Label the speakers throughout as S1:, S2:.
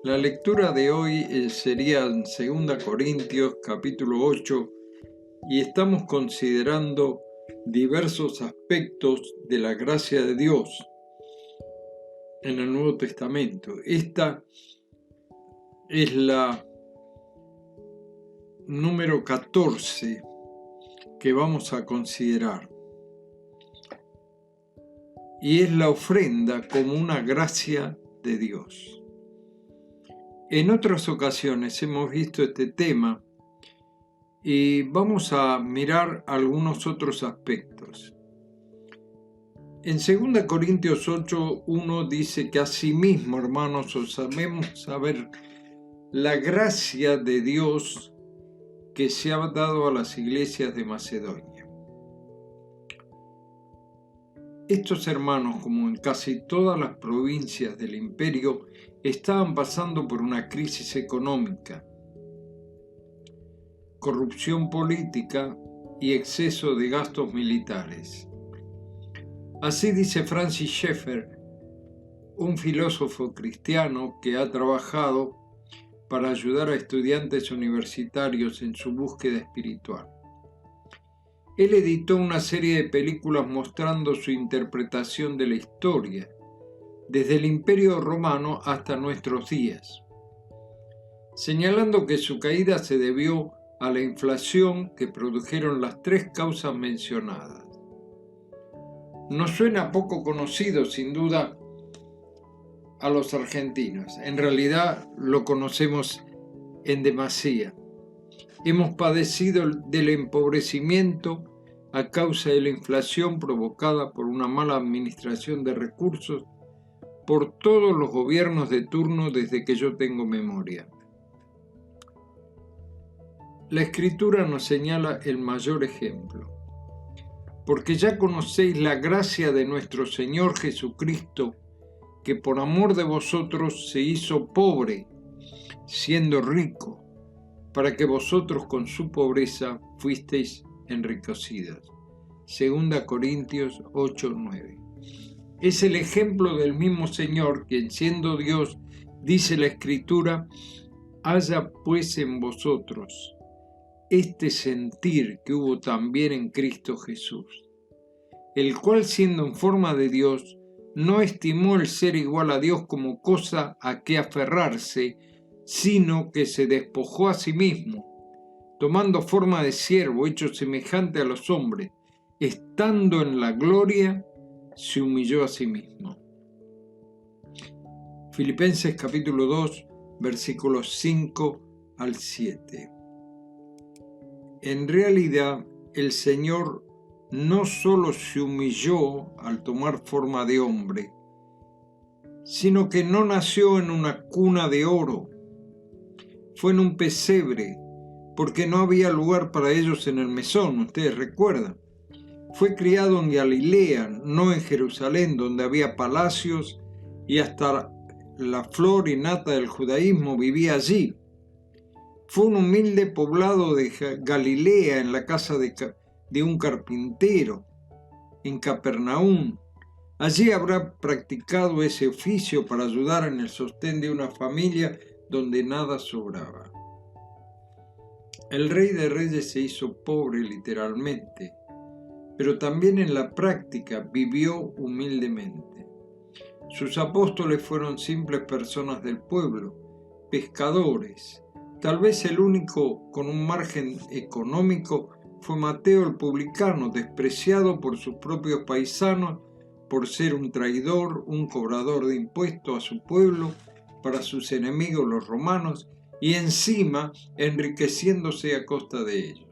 S1: La lectura de hoy sería en 2 Corintios capítulo 8 y estamos considerando diversos aspectos de la gracia de Dios en el Nuevo Testamento. Esta es la número 14 que vamos a considerar y es la ofrenda como una gracia de Dios. En otras ocasiones hemos visto este tema y vamos a mirar algunos otros aspectos. En 2 Corintios 8:1 dice que asimismo, hermanos, os sabemos saber la gracia de Dios que se ha dado a las iglesias de Macedonia. Estos hermanos, como en casi todas las provincias del imperio, estaban pasando por una crisis económica, corrupción política y exceso de gastos militares. Así dice Francis Schaeffer, un filósofo cristiano que ha trabajado para ayudar a estudiantes universitarios en su búsqueda espiritual. Él editó una serie de películas mostrando su interpretación de la historia, desde el Imperio Romano hasta nuestros días, señalando que su caída se debió a la inflación que produjeron las tres causas mencionadas. Nos suena poco conocido, sin duda, a los argentinos. En realidad lo conocemos en demasía. Hemos padecido del empobrecimiento a causa de la inflación provocada por una mala administración de recursos por todos los gobiernos de turno desde que yo tengo memoria. La Escritura nos señala el mayor ejemplo. Porque ya conocéis la gracia de nuestro Señor Jesucristo, que por amor de vosotros se hizo pobre, siendo rico, para que vosotros con su pobreza fuisteis enriquecidos. 2 Corintios 8:9. Es el ejemplo del mismo Señor, quien siendo Dios, dice la Escritura, haya pues en vosotros este sentir que hubo también en Cristo Jesús, el cual siendo en forma de Dios, no estimó el ser igual a Dios como cosa a que aferrarse, sino que se despojó a sí mismo, tomando forma de siervo, hecho semejante a los hombres, estando en la gloria, se humilló a sí mismo. Filipenses capítulo 2, versículos 5 al 7. En realidad, el Señor no solo se humilló al tomar forma de hombre, sino que no nació en una cuna de oro. Fue en un pesebre, porque no había lugar para ellos en el mesón, ustedes recuerdan. Fue criado en Galilea, no en Jerusalén, donde había palacios y hasta la flor y nata del judaísmo vivía allí. Fue un humilde poblado de Galilea en la casa de un carpintero, en Capernaum. Allí habrá practicado ese oficio para ayudar en el sostén de una familia donde nada sobraba. El Rey de Reyes se hizo pobre literalmente, pero también en la práctica vivió humildemente. Sus apóstoles fueron simples personas del pueblo, pescadores. Tal vez el único con un margen económico fue Mateo el publicano, despreciado por sus propios paisanos por ser un traidor, un cobrador de impuestos a su pueblo, para sus enemigos los romanos, y encima enriqueciéndose a costa de ellos.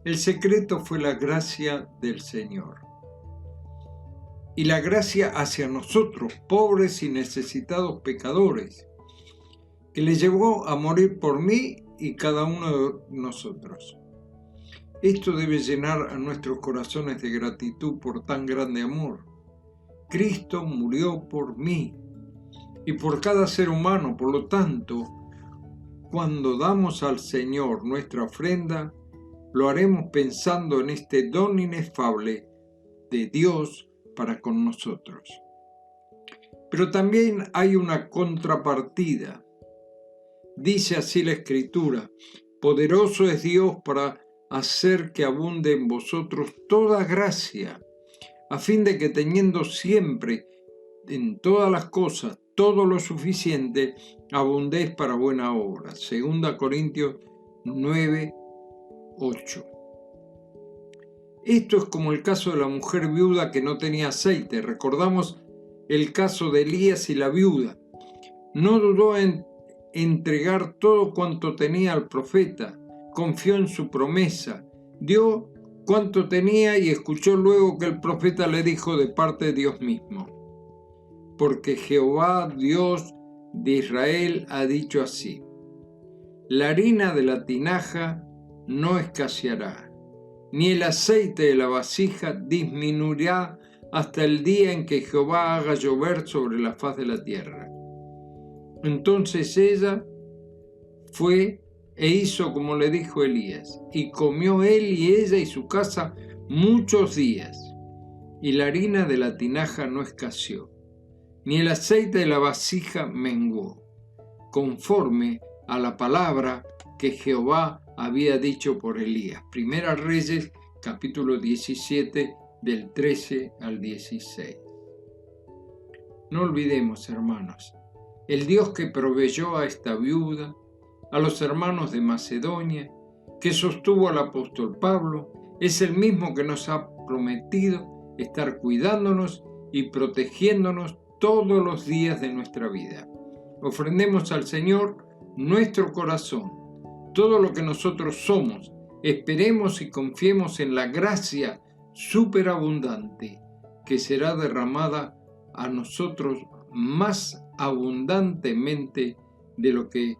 S1: El secreto fue la gracia del Señor. Y la gracia hacia nosotros, pobres y necesitados pecadores, que le llevó a morir por mí y cada uno de nosotros. Esto debe llenar a nuestros corazones de gratitud por tan grande amor. Cristo murió por mí y por cada ser humano. Por lo tanto, cuando damos al Señor nuestra ofrenda, lo haremos pensando en este don inefable de Dios para con nosotros. Pero también hay una contrapartida. Dice así la Escritura: poderoso es Dios para hacer que abunde en vosotros toda gracia, a fin de que teniendo siempre en todas las cosas todo lo suficiente, abundéis para buena obra. 2 Corintios 9, 8. Esto es como el caso de la mujer viuda que no tenía aceite. Recordamos el caso de Elías y la viuda. No dudó en entregar todo cuanto tenía al profeta, confió en su promesa, dio cuanto tenía y escuchó luego que el profeta le dijo de parte de Dios mismo: porque Jehová, Dios de Israel, ha dicho así: la harina de la tinaja no escaseará, ni el aceite de la vasija disminuirá hasta el día en que Jehová haga llover sobre la faz de la tierra. Entonces ella fue e hizo como le dijo Elías, y comió él y ella y su casa muchos días, y la harina de la tinaja no escaseó, ni el aceite de la vasija menguó, conforme a la palabra que Jehová había dicho por Elías. Primera Reyes, capítulo 17, del 13 al 16. No olvidemos, hermanos, el Dios que proveyó a esta viuda, a los hermanos de Macedonia, que sostuvo al apóstol Pablo, es el mismo que nos ha prometido estar cuidándonos y protegiéndonos todos los días de nuestra vida. Ofrendemos al Señor nuestro corazón, todo lo que nosotros somos. Esperemos y confiemos en la gracia superabundante que será derramada a nosotros más abundantemente de lo que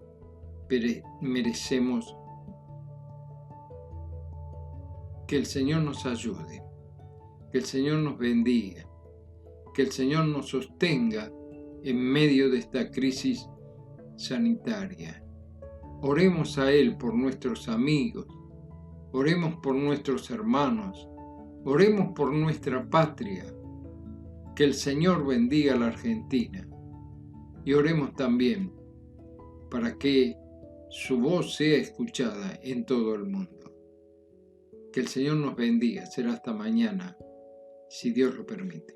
S1: merecemos. Que el Señor nos ayude, que el Señor nos bendiga, que el Señor nos sostenga en medio de esta crisis sanitaria. Oremos a Él por nuestros amigos, oremos por nuestros hermanos, oremos por nuestra patria. Que el Señor bendiga a la Argentina. Y oremos también para que su voz sea escuchada en todo el mundo. Que el Señor nos bendiga. Será hasta mañana, si Dios lo permite.